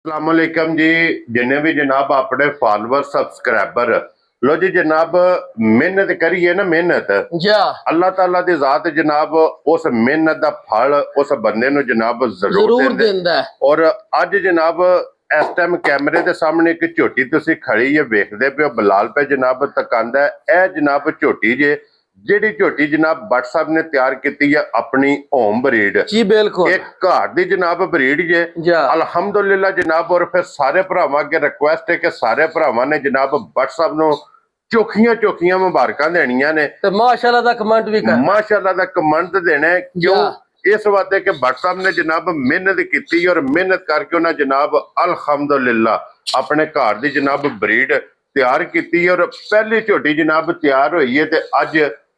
अस्सलामुअलैकुम जी। जिन्ने भी जनाब अपने फॉलोअर सब्सक्राइबर लो जी जनाब, मेहनत करिए ना मेहनत जा अल्लाह ताला दी जात जनाब उस मेहनत दा फल उस बंदे नु जनाब जरूर जरूर देंदे। दिंदा है। और अज जनाब इस टाइम कैमरे के सामने एक झोटी तुसी खड़ी है वेखदे पे बिलाल पे जनाब तकांदा है। ए जनाब झोटी जे ਜਿਹੜੀ ਝੋਟੀ जनाब भट्ट साहब ने तैयार की है अपनी होम ब्रीड जी बिल्कुल एक घर दी जनाब ब्रीड जे जा अलहमदुलिल्लाह जनाब। और फिर सारे भरावां अगे रिक्वेस्ट है कि सारे भरावां ने जनाब भट्ट साहब नु चोखियां चोखियां मुबारकां देनियां ने ते माशाल्लाह दा कमेंट भी कर माशाल्लाह दा कमेंट देना है। क्यों इस वास्ते कि भट्ट साहब ने जनाब मेहनत की और मेहनत करके उन्हें जनाब अलहमदुलिल्लाह अपने घर दी जनाब ब्रीड तैयार की और पहली झोटी जनाब तैयार हुई है। ते अज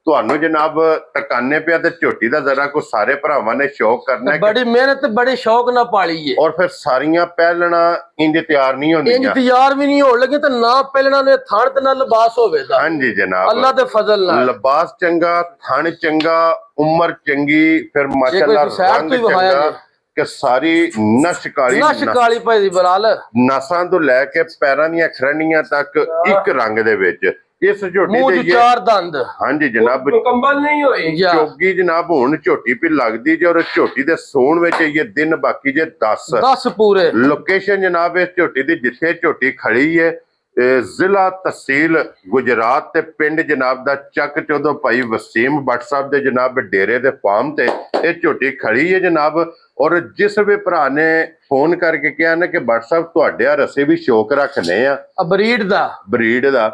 ਤੁਹਾਨੂੰ जनाब टकाने पे ते झोटी दा जरा को सारे भरावां ने शौक करना है बड़ी मेहनत बड़े शौक ना पाली है। और फिर सारियां पहलना इंज तैयार नहीं इंज होंदियां तैयार भी नहीं हो लगे तो ना पहलना ने थान ते ना लिबास होवेगा। हाँ जी जनाब, अल्लाह दे फजल नाल लिबास चंगा, थन चंगा, उम्र चंगी, फिर माशाल्लाह रंग चंगा कि सारी नश काली भाई दी बलाल नसां तो लैके पैरां दी खरंडियां तक एक रंग दे विच इस झोटी मुंह दे चार दंद हाँ जी जनाब मुकम्मल नहीं होई चोगी जनाब हुण झोटी भी लगदी जे और झोटी दे सोण विच ये दिन बाकी जे 10 पूरे लोकेशन जनाब इस झोटी दी जिथे झोटी खड़ी है जिला तहसील गुजरात ते पिंड जनाब दा चक चौधो भाई वसीम भट्ट साहब दे जनाब डेरे दे फार्म ते ये झोटी खड़ी है जनाब। और जिस भी भरा ने फोन करके कहा ना कि भट्ट साहब तुहाडे रसे भी शौक रखने आ ब्रीड दा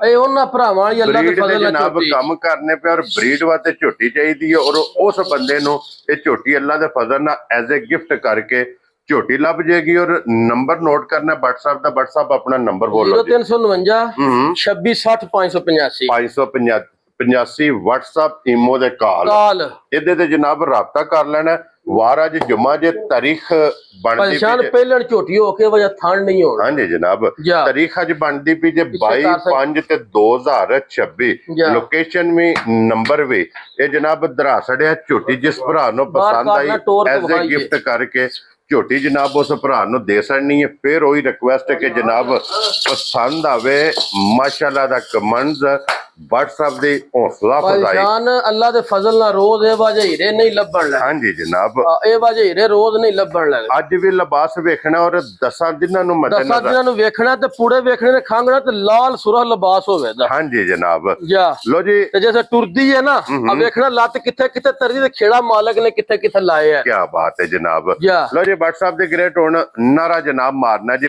ए उन्हां भरावां वाली अल्लाह दे फजल नाल जनाब काम करने पे और ब्रीड वास्ते झोटी चाहिए और उस बंदे नु ये झोटी अल्लाह दे फजल नाल एज ए गिफ्ट करके झोटी लभ जाएगी। और नंबर नोट करना भट्ट साहब दा। भट्ट साहब अपना नंबर बोलो 0349 2660 585 585 WhatsApp इमो दे कॉल इहदे ते जनाब राबता कर लेना। वार अज जुम्मा जे तारीख बनदी पहले झोटी हो के वजह थान नहीं हो। हाँ जी जनाब तारीख अज बनदी पी जे 22/5/2026 लोकेशन भी नंबर भी ये जनाब दरासड़िया झोटी जिस भरा नु पसंद आई एज ए गिफ्ट करके झोटी जनाब उस भरा नु दे सकनी है। फिर वही रिक्वेस्ट है कि जनाब पसंद आवे माशाल्लाह दा कमेंट्स भट्ट साहब दी हौसला अफजाई अल्लाह दे फजल नाल रोज ए वाजे हीरे नहीं लभण लगे। हाँ जी जनाब ए वाजे हीरे रोज नहीं लभण लगे। अज भी लिबास वेखना और 10 दिनां नु दसां दिनां नु वेखना ते पूरे वेखने ने खांगना ते लाल सुरख लिबास होवेगा। हाँ जी जनाब लो जी ते जैसे टुरदी है ना अब वेखना लत किथे किथे तरदी ते खेड़ा मालक ने किथे किथे लाए है। क्या बात है जनाब। लो जी भट्ट साहब दे ग्रेट हुण नारा जनाब मारना जी